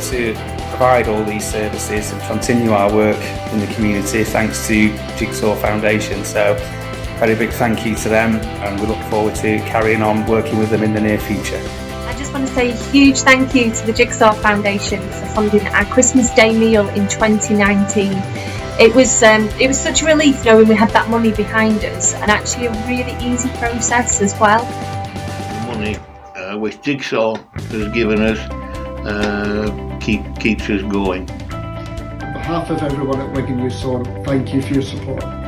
to provide all these services and continue our work in the community thanks to Jigsaw Foundation. So very big thank you to them, and we look forward to carrying on working with them in the near future. I just want to say a huge thank you to the Jigsaw Foundation for funding our Christmas Day meal in 2019. It was such a relief knowing we had that money behind us, and actually a really easy process as well. The money which Jigsaw has given us keeps us going. On behalf of everyone at Wigan Youth Zone, thank you for your support.